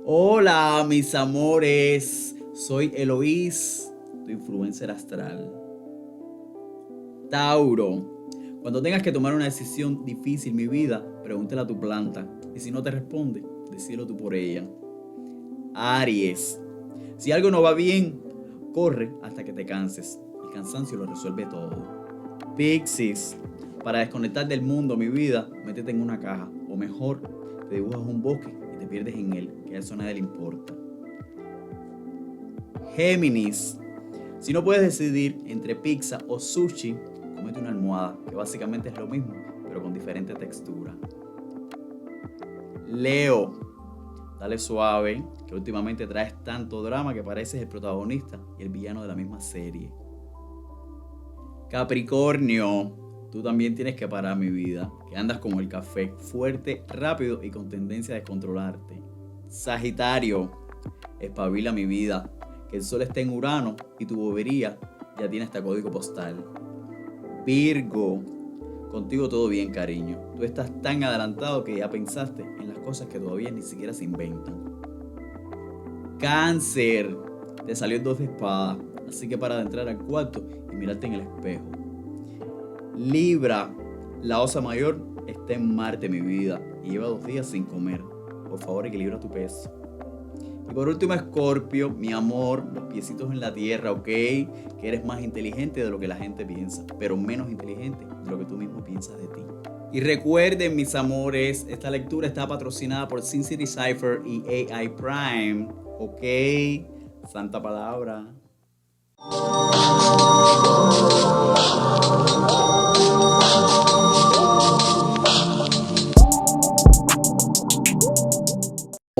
Hola, mis amores. Soy Eloís, tu influencer astral. Tauro. Cuando tengas que tomar una decisión difícil, mi vida, pregúntale a tu planta. Y si no te responde, decídelo tú por ella. Aries. Si algo no va bien, corre hasta que te canses. El cansancio lo resuelve todo. Pixies. Para desconectar del mundo, mi vida, métete en una caja. O mejor, te dibujas un bosque y te pierdes en él, que a eso a nadie le importa. Géminis. Si no puedes decidir entre pizza o sushi, cómete una almohada, que básicamente es lo mismo, pero con diferente textura. Leo. Dale suave, que últimamente traes tanto drama que pareces el protagonista y el villano de la misma serie. Capricornio. Tú también tienes que parar, mi vida, que andas como el café, fuerte, rápido y con tendencia a descontrolarte. Sagitario. Espabila, mi vida, que el sol está en Urano y tu bobería ya tiene hasta código postal. Virgo. Contigo todo bien, cariño. Tú estás tan adelantado que ya pensaste en las cosas que todavía ni siquiera se inventan. Cáncer. Te salió el 2 de espadas, así que para de entrar al cuarto y mirarte en el espejo. Libra. La osa mayor está en Marte, mi vida, y lleva 2 días sin comer. Por favor, equilibra tu peso. Y por último, Escorpio, mi amor, los piecitos en la tierra, ¿ok? Que eres más inteligente de lo que la gente piensa, pero menos inteligente de lo que tú mismo piensas de ti. Y recuerden, mis amores, esta lectura está patrocinada por SINCITYCYPHER y AI Prime, ¿ok? Santa palabra.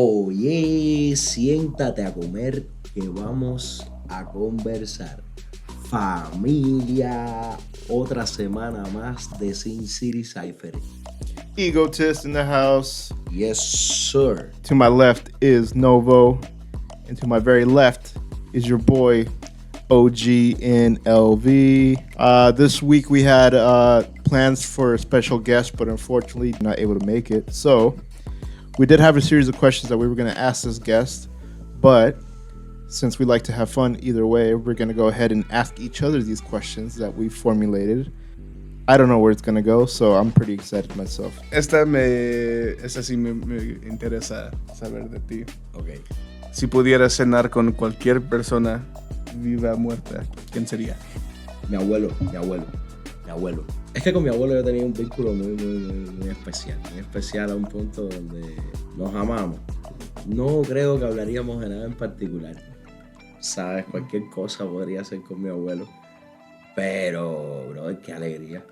Oye, siéntate a comer que vamos a conversar. Familia, otra semana más de SINCITYCYPHER. Egotist in the house. Yes, sir. To my left is Novo, and to my very left is your boy OGNLV. This week we had plans for a special guest, but unfortunately not able to make it. So we did have a series of questions that we were going to ask this guest, but since we like to have fun either way, we're going to go ahead and ask each other these questions that we formulated. I don't know where it's going to go, so I'm pretty excited myself. Esta sí me interesa saber de ti. Ok. Si pudieras cenar con cualquier persona, viva o muerta, ¿quién sería? Mi abuelo. Es que con mi abuelo yo tenía un vínculo muy especial a un punto donde nos amamos. No creo que hablaríamos de nada en particular. Sabes, cualquier cosa podría ser con mi abuelo. Pero, bro, qué alegría.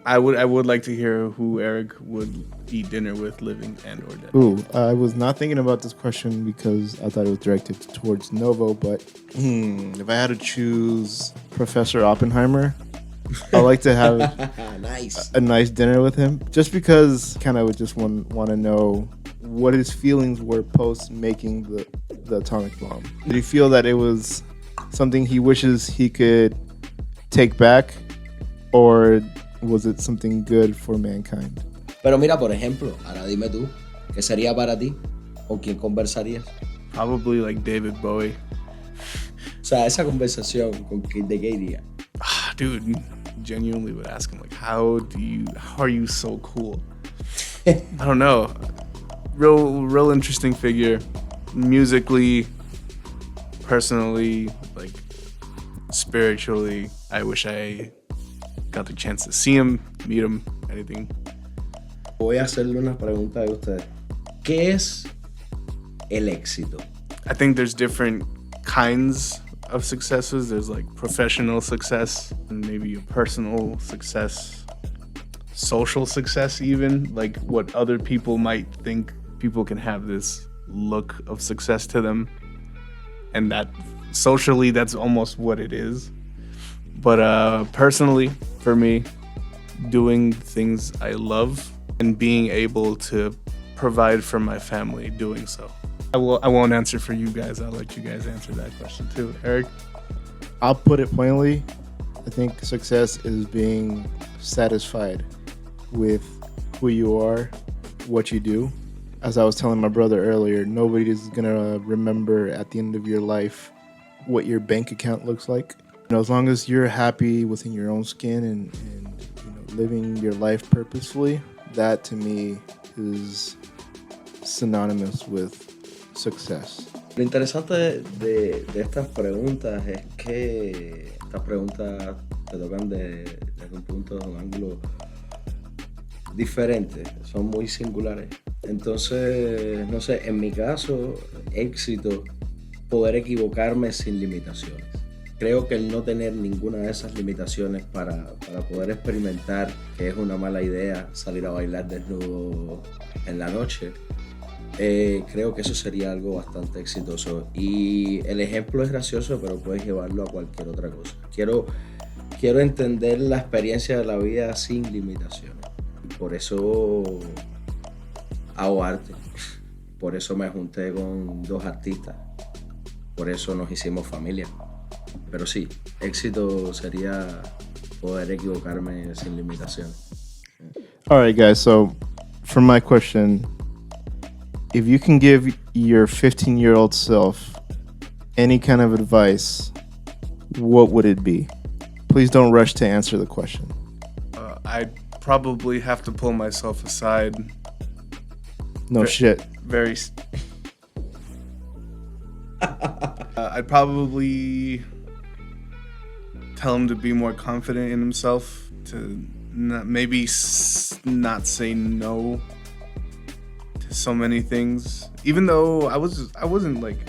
I would like to hear who Eric would eat dinner with, living and or dead. Ooh, I was not thinking about this question because I thought it was directed towards Novo, but if I had to choose Professor Oppenheimer, I like to have Nice. a nice dinner with him, just because kind of would just want to know what his feelings were post making the atomic bomb. Did he feel that it was something he wishes he could take back, or was it something good for mankind? Pero mira, por ejemplo, ahora dime tú, ¿qué sería para ti? ¿Con quién conversarías? Probably like David Bowie. O sea, esa conversación, ¿de qué iría? Dude, genuinely would ask him like, how are you so cool? I don't know. Real interesting figure, musically, personally, like spiritually. I wish I got the chance to see him, meet him, anything. Voy a hacerle una pregunta a ustedes. ¿Qué es el éxito? I think there's different kinds of successes. There's like professional success and maybe a personal success, social success even, like what other people might think. People can have this look of success to them, and that socially that's almost what it is. But personally, for me, doing things I love and being able to provide for my family doing so. I won't answer for you guys. I'll let you guys answer that question too. Eric? I'll put it plainly. I think success is being satisfied with who you are, what you do. as I was telling my brother earlier, nobody is gonna remember at the end of your life what your bank account looks like. You know, as long as you're happy within your own skin and you know, living your life purposefully, that to me is synonymous with success. Lo interesante de estas preguntas es que estas preguntas te tocan desde un punto, de un ángulo diferente, son muy singulares. Entonces, no sé, en mi caso, éxito, poder equivocarme sin limitaciones. Creo que el no tener ninguna de esas limitaciones para poder experimentar que es una mala idea salir a bailar desnudo en la noche, creo que eso sería algo bastante exitoso. Y el ejemplo es gracioso, pero puedes llevarlo a cualquier otra cosa. Quiero entender la experiencia de la vida sin limitaciones. Por eso hago arte. Por eso me junté con 2 artistas. Por eso nos hicimos familia. Pero sí, éxito sería poder equivocarme sin limitaciones. All right, guys. So, for my question, if you can give your 15-year-old self any kind of advice, what would it be? Please don't rush to answer the question. I'd probably have to pull myself aside. No shit. Very. I'd probably tell him to be more confident in himself, to maybe not say no to so many things. Even though I wasn't like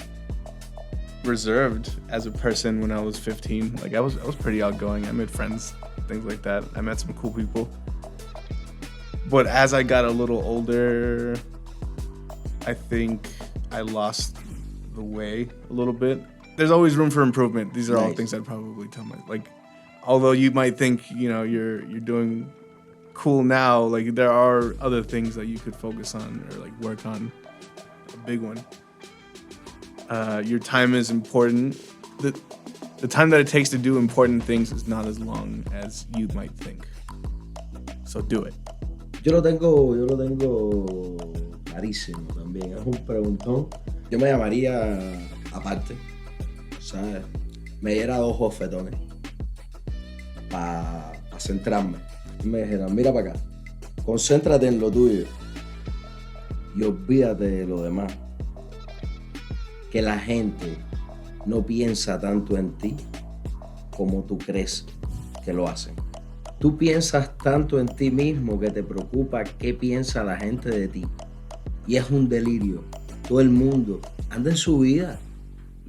reserved as a person when I was 15. Like I was pretty outgoing. I made friends, things like that. I met some cool people. But as I got a little older, I think I lost the way a little bit. There's always room for improvement. These are all things I'd probably tell although you might think, you know, you're doing cool now, like there are other things that you could focus on or like work on. A big one. Your time is important. The time that it takes to do important things is not as long as you might think. So do it. Yo lo tengo clarísimo también. Es un preguntón. Yo me llamaría aparte, ¿sabes? Me diera 2 bofetones para centrarme. Y me dijeran, mira para acá, concéntrate en lo tuyo y olvídate de lo demás. Que la gente no piensa tanto en ti como tú crees que lo hacen. Tú piensas tanto en ti mismo que te preocupa qué piensa la gente de ti. Y es un delirio. Todo el mundo anda en su vida.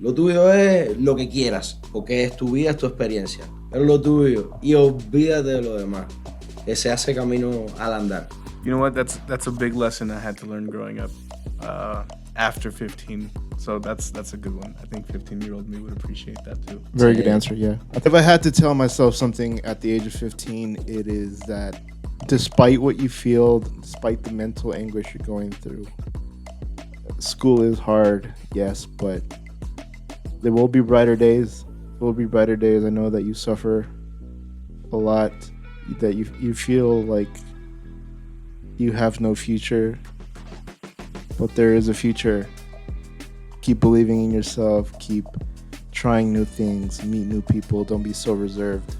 Lo tuyo es lo que quieras, porque es tu vida, es tu experiencia. Pero lo tuyo, y olvídate de lo demás, que se hace camino al andar. You know what? That's a big lesson I had to learn growing up after 15. So that's a good one. I think 15-year-old me would appreciate that too. Very good answer, yeah. If I had to tell myself something at the age of 15, it is that despite what you feel, despite the mental anguish you're going through, school is hard, yes, but there will be brighter days. There will be brighter days. I know that you suffer a lot, that you feel like you have no future, but there is a future. Keep believing in yourself. Keep trying new things. Meet new people. Don't be so reserved.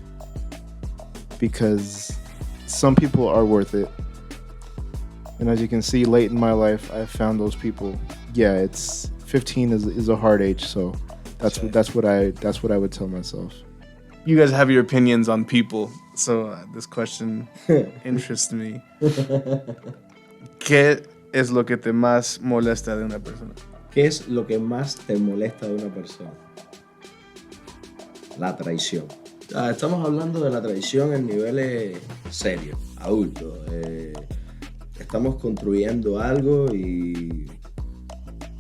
Because some people are worth it. And as you can see, late in my life, I've found those people. Yeah, it's 15 is a hard age, so that's what I would tell myself. You guys have your opinions on people, so this question interests me. ¿Qué es lo que te más molesta de una persona? ¿Qué es lo que más te molesta de una persona? La traición. Estamos hablando de la traición en niveles serios, adultos. Estamos construyendo algo y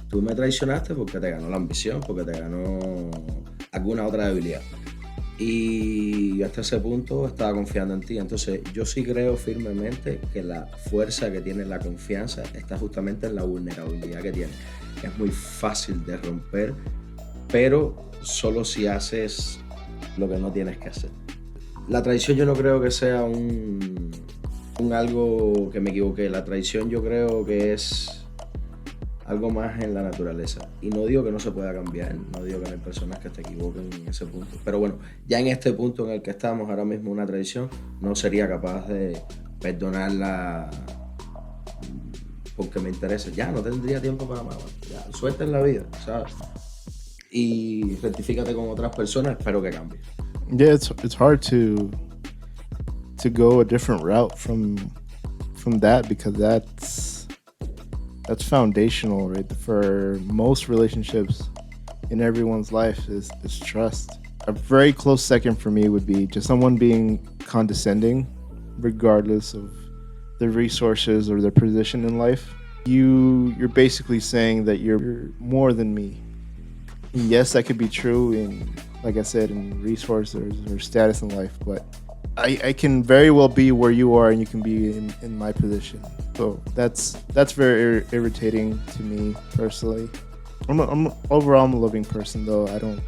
tú me traicionaste porque te ganó la ambición, porque te ganó alguna otra debilidad. Y hasta ese punto estaba confiando en ti. Entonces yo sí creo firmemente que la fuerza que tiene la confianza está justamente en la vulnerabilidad que tiene. Es muy fácil de romper, pero solo si haces lo que no tienes que hacer. La traición yo no creo que sea un algo que me equivoqué. La traición yo creo que es algo más en la naturaleza. Y no digo que no se pueda cambiar, no digo que no hay personas que te equivoquen en ese punto. Pero bueno, ya en este punto en el que estamos, ahora mismo una tradición, no sería capaz de perdonarla porque me interesa. Ya, no tendría tiempo para más. Ya, suelta en la vida, ¿sabes? Y rectifícate con otras personas, espero que cambie. Yeah, it's hard to go a different route from that, because that's foundational, right? For most relationships in everyone's life is trust. A very close second for me would be just someone being condescending, regardless of their resources or their position in life. You're basically saying that you're more than me. And yes, that could be true in, like I said, in resources or status in life, but I can very well be where you are and you can be in my position. So that's very irritating to me personally. Overall I'm a loving person, though. I don't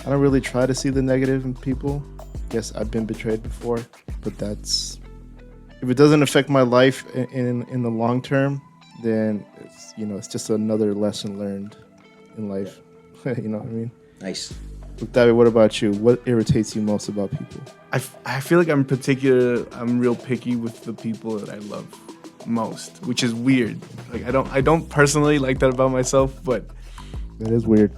really try to see the negative in people. Yes, I've been betrayed before, but if it doesn't affect my life in the long term, then it's just another lesson learned in life. You know what I mean? Nice. David, what about you? What irritates you most about people? I feel like I'm real picky with the people that I love most, which is weird. Like I don't personally like that about myself, but That is weird.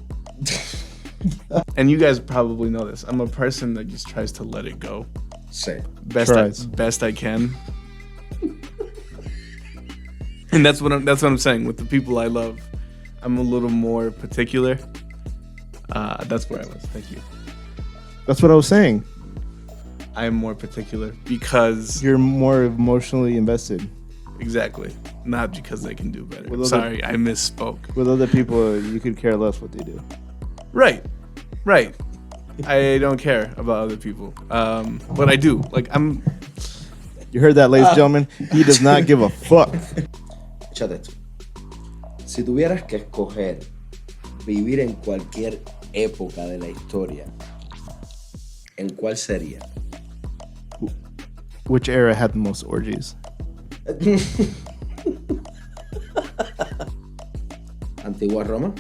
and you guys probably know this. I'm a person that just tries to let it go. Sí. Best I can. And that's what I'm saying. With the people I love, I'm a little more particular. That's where I was. Thank you. That's what I was saying. I am more particular because You're more emotionally invested. exactly, not because they can do better. With other- Sorry, I misspoke. With other people, you could care less what they do. Right. I don't care about other people, but I do. Like You heard that, ladies and gentlemen? He does not give a fuck. Échate esto. Si tuvieras que escoger vivir en cualquier época de la historia, ¿en cuál sería? Which era had the most orgies? Antigua Roma.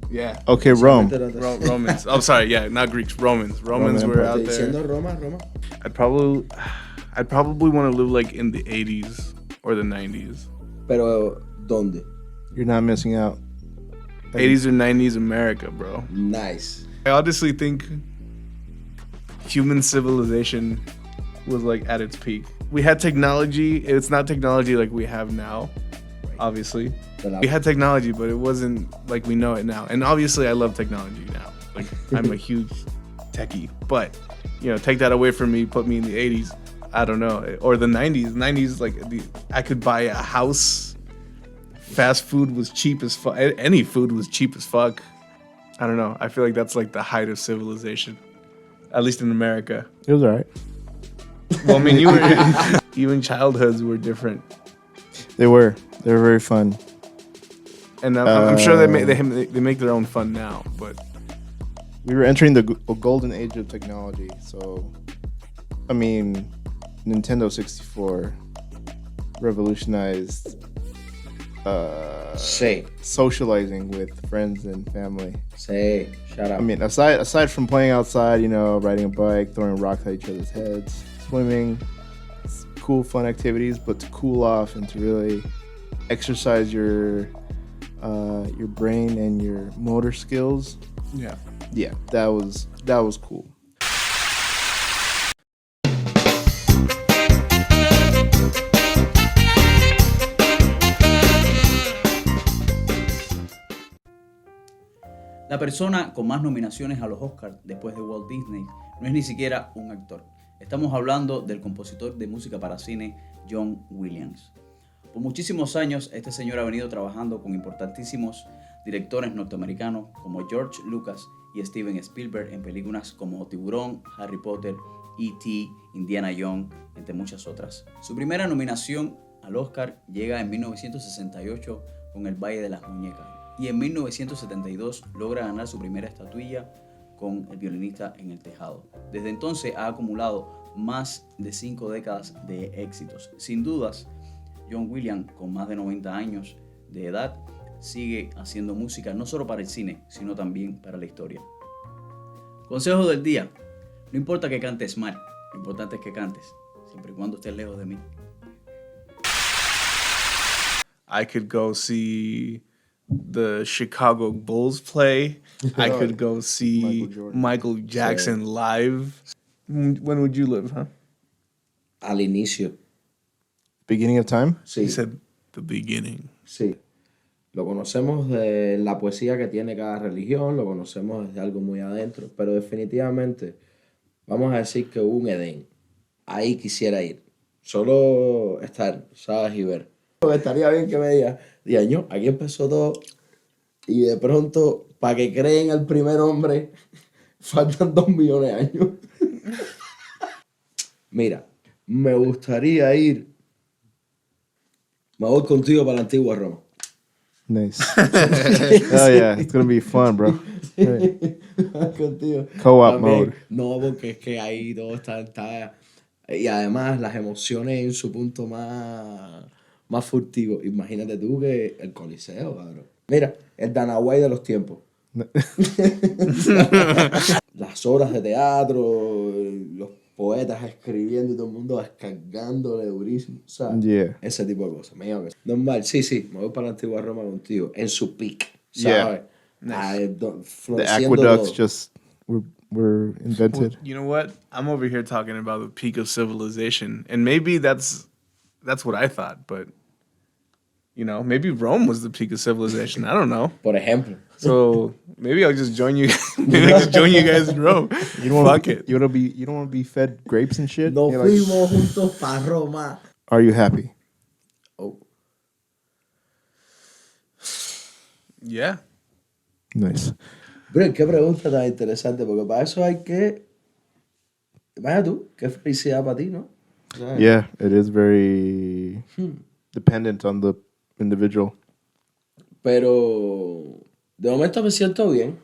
Yeah. Okay, Rome. Romans. Oh, sorry. Yeah, not Greeks. Romans were out there. Diciendo Roma. I'd probably want to live like in the 80s or the 90s. Pero ¿dónde? You're not missing out. 80s or 90s America, bro. Nice. I honestly think human civilization was like at its peak. We had technology. It's not technology like we have now, obviously. We had technology, but it wasn't like we know it now. And obviously I love technology now. Like I'm a huge techie, but take that away from me, put me in the 80s. I don't know. Or the 90s. 90s, like I could buy a house. Fast food was cheap as fuck. Any food was cheap as fuck. I don't know. I feel like that's like the height of civilization. At least in America. It was alright. Well, I mean, even childhoods were different. They were very fun. And I'm sure they make their own fun now, but We were entering the golden age of technology. So, I mean, Nintendo 64 revolutionized Sí. socializing with friends and family. Sí. Shut up. I mean, aside from playing outside, riding a bike, throwing rocks at each other's heads, swimming, cool, fun activities, but to cool off and to really exercise your brain and your motor skills. Yeah, that was cool. La persona con más nominaciones a los Oscars después de Walt Disney no es ni siquiera un actor. Estamos hablando del compositor de música para cine John Williams. Por muchísimos años este señor ha venido trabajando con importantísimos directores norteamericanos como George Lucas y Steven Spielberg en películas como Tiburón, Harry Potter, E.T., Indiana Jones, entre muchas otras. Su primera nominación al Oscar llega en 1968 con El Valle de las Muñecas y en 1972 logra ganar su primera estatuilla con El violinista en el tejado. Desde entonces ha acumulado más de 5 décadas de éxitos. Sin dudas, John Williams, con más de 90 años de edad, sigue haciendo música no solo para el cine, sino también para la historia. Consejo del día. No importa que cantes mal, lo importante es que cantes, siempre y cuando estés lejos de mí. I could go see the Chicago Bulls play. I could go see Michael Jackson live. When would you live, huh? Al inicio. Beginning of time? Sí. He said the beginning. Sí. Lo conocemos de la poesía que tiene cada religión, lo conocemos desde algo muy adentro, pero definitivamente vamos a decir que hubo un Edén. Ahí quisiera ir. Solo estar, ¿sabes? Y ver. Estaría bien que me diga, año, aquí empezó todo y de pronto, para que creen al primer hombre, faltan 2 millones de años. Mira, me gustaría ir. Me voy contigo para la antigua Roma. Nice. Oh yeah, it's gonna be fun, bro. Right. Contigo. Co-op También, mode. No, porque es que ahí todo está. Y además las emociones en su punto más furtivo. Imagínate tú que el Coliseo, cabrón. Mira, el Danahuay de los tiempos. Las obras de teatro, los poetas escribiendo y todo el mundo descargándole durísimo, ¿sabes? Yeah. Ese tipo de cosas. Me llama que normal, sí, me voy para la antigua Roma contigo, en su peak, Yeah. ¿sabes? The Floreciendo aqueducts todo. just were invented. Well, you know what? I'm over here talking about the peak of civilization, and maybe that's what I thought, but you know, maybe Rome was the peak of civilization. I don't know. Por ejemplo. So maybe I'll just join you. Maybe I'll just join you guys in Rome. You don't Fuck want it. you don't want to be fed grapes and shit. Nos You're like, fuimos juntos para Roma. are you happy? Oh. Yeah. Nice. Bro, qué pregunta tan interesante, porque para eso hay que... Vaya tú, qué felicidad para ti, ¿no? ¿Sabes? Yeah, it is very dependent on the individual. Pero de momento me siento bien.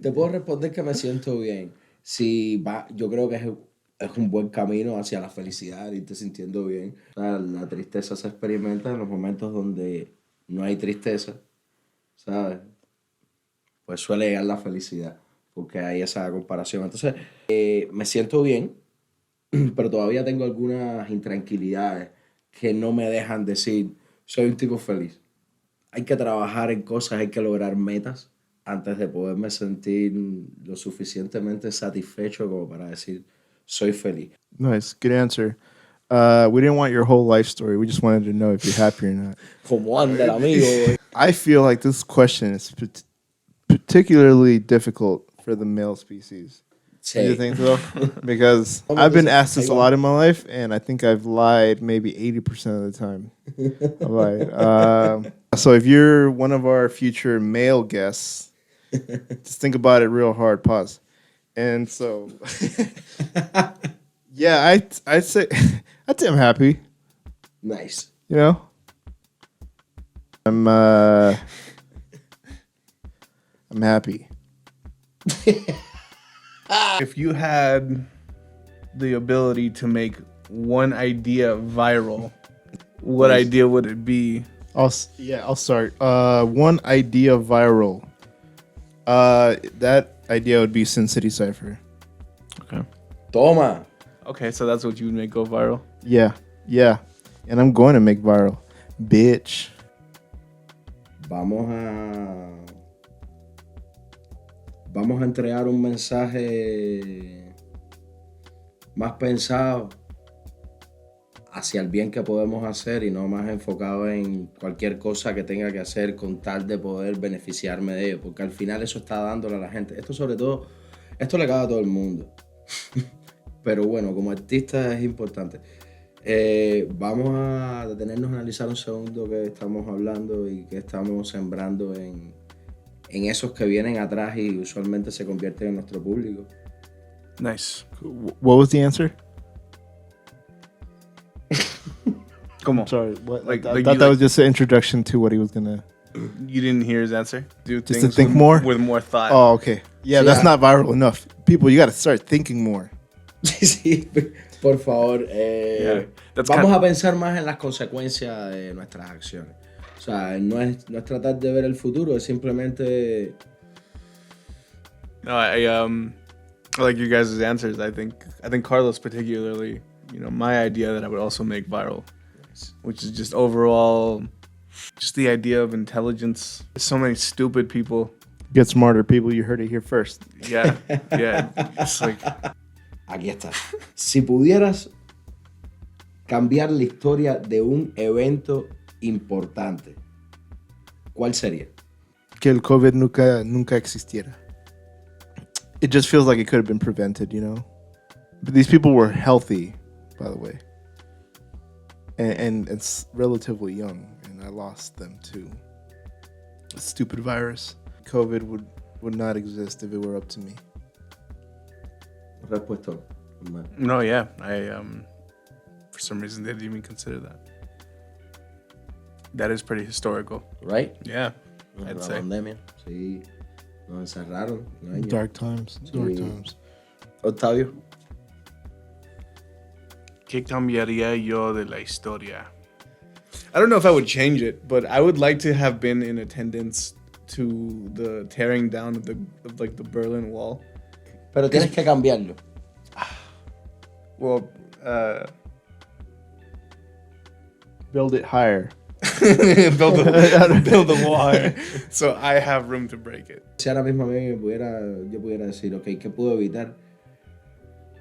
Te puedo responder que me siento bien. Si va, yo creo que es un buen camino hacia la felicidad, irte sintiendo bien. O sea, la tristeza se experimenta en los momentos donde no hay tristeza, ¿sabes? Pues suele llegar la felicidad, porque hay esa comparación. Entonces, me siento bien, pero todavía tengo algunas intranquilidades que no me dejan decir, soy un tipo feliz. Hay que trabajar en cosas, hay que lograr metas antes de poderme sentir lo suficientemente satisfecho como para decir, soy feliz. Nice. Good answer. We didn't want your whole life story. We just wanted to know if you're happy or not. Como anda el amigo. I feel like this question is particularly difficult for the male species. Do you think so? Because I've been asked this a lot in my life, and I think I've lied maybe 80% of the time. I lied. So if you're one of our future male guests, just think about it real hard. Pause. And so, yeah, I'd say I'm happy. Nice. You know, I'm happy. If you had the ability to make one idea viral, what idea would it be? I'll start. One idea viral. That idea would be SINCITYCYPHER. Okay. Toma. Okay, so that's what you would make go viral. Yeah. And I'm going to make viral. Bitch. Vamos a entregar un mensaje más pensado hacia el bien que podemos hacer y no más enfocado en cualquier cosa que tenga que hacer con tal de poder beneficiarme de ello, porque al final eso está dándole a la gente. Esto sobre todo, esto le cabe a todo el mundo. Pero bueno, como artista es importante. Vamos a detenernos a analizar un segundo que estamos hablando y que estamos sembrando en esos que vienen atrás y usualmente se convierten en nuestro público. Nice. What was the answer? Come on. Sorry. What? Like- I like thought you that like- was just an introduction to what he was gonna. You didn't hear his answer? Do Just to things think with, more? with more thought. Oh, okay. Yeah, So, that's yeah. not viral enough. People, you got to start thinking more. Sí, por favor. Yeah, that's Vamos kind a pensar más en las consecuencias de nuestras acciones. sea, no es tratar de ver el futuro, es simplemente... No, I like your guys' answers. I think Carlos particularly, my idea that I would also make viral, which is just overall, just the idea of intelligence. There's so many stupid people. Get smarter, people. You heard it here first. Yeah. It's like, Aquí está. Si pudieras cambiar la historia de un evento importante, ¿cuál sería? Que el COVID nunca existiera. It just feels like it could have been prevented, But these people were healthy, by the way. And it's relatively young, and I lost them too. A stupid virus. COVID would not exist if it were up to me. Respuesta. no, yeah. I for some reason didn't even consider that. That is pretty historical. Right? Yeah, I'd La say. pandemia. Sí. Nos encerraron. Un año. Dark times. Dark Sí. times. Octavio. ¿Qué cambiaría yo de la historia? I don't know if I would change it, but I would like to have been in attendance to the tearing down of the Berlin Wall. Pero tienes que cambiarlo. Well, Build it higher. build the wall higher, so I have room to break it. Si ahora mismo a mí yo pudiera decir, ok, ¿qué puedo evitar?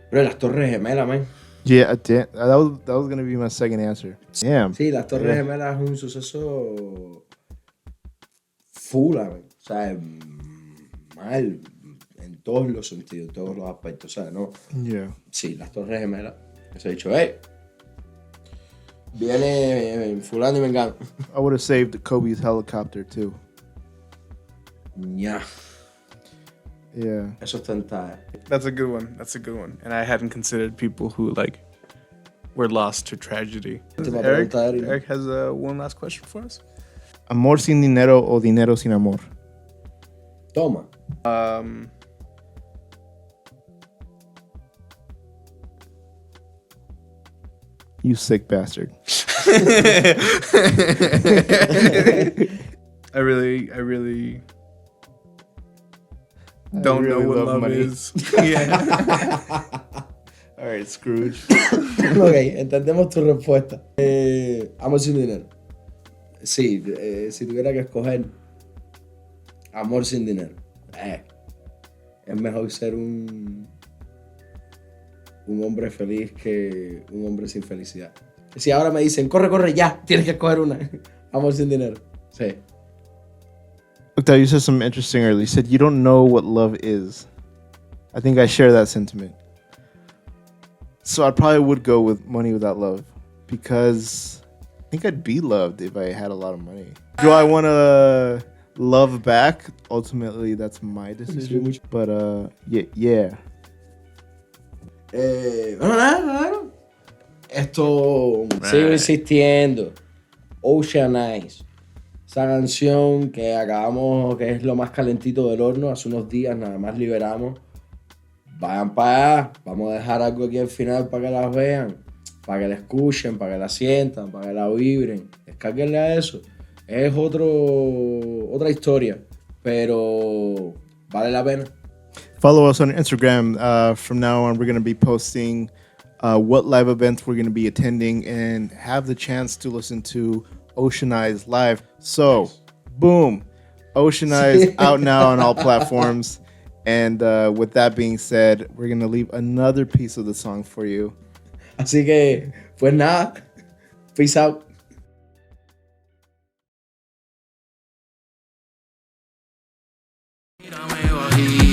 Pero las Torres Gemelas, man. Yeah, that was gonna be my second answer. Damn. Sí, las Torres Gemelas es un suceso fula, man. O sea, mal en todos los sentidos, en todos los aspectos. O sea, no. Yeah. Sí, las Torres Gemelas. Se ha dicho, viene fulano y mengano. I would have saved Kobe's helicopter too. Ya, Yeah. eso está en talla. That's a good one. And I hadn't considered people who were lost to tragedy. Última Eric pregunta, Eric. Eric has one last question for us. Amor sin dinero o dinero sin amor. Toma. You sick bastard. I really don't know what love money. is. Yeah. All right, Scrooge. Ok, entendemos tu respuesta. Amor sin dinero. Sí, si tuviera que escoger amor sin dinero, es mejor ser un hombre feliz que un hombre sin felicidad. Si ahora me dicen, corre, ya, tienes que escoger una. Amor sin dinero. Sí. Octavio, you said something interesting earlier. You said you don't know what love is. I think I share that sentiment. So I probably would go with money without love because I think I'd be loved if I had a lot of money. Do I want to love back? Ultimately, that's my decision. But yeah. Bueno, nada. Esto sigo insistiendo. Ocean Eyes. Esa canción que acabamos, que es lo más calentito del horno, hace unos días nada más liberamos. Vayan para allá, vamos a dejar algo aquí al final para que las vean, para que la escuchen, para que la sientan, para que la vibren. Descárguenle a eso. Es otra historia, pero vale la pena. Follow us on Instagram. From now on, we're going to be posting what live events we're going to be attending and have the chance to listen to Ocean Eyes live. So, boom, Ocean Eyes out now on all platforms. And with that being said, we're going to leave another piece of the song for you. Así que, pues nada, peace out. Mírame bajito.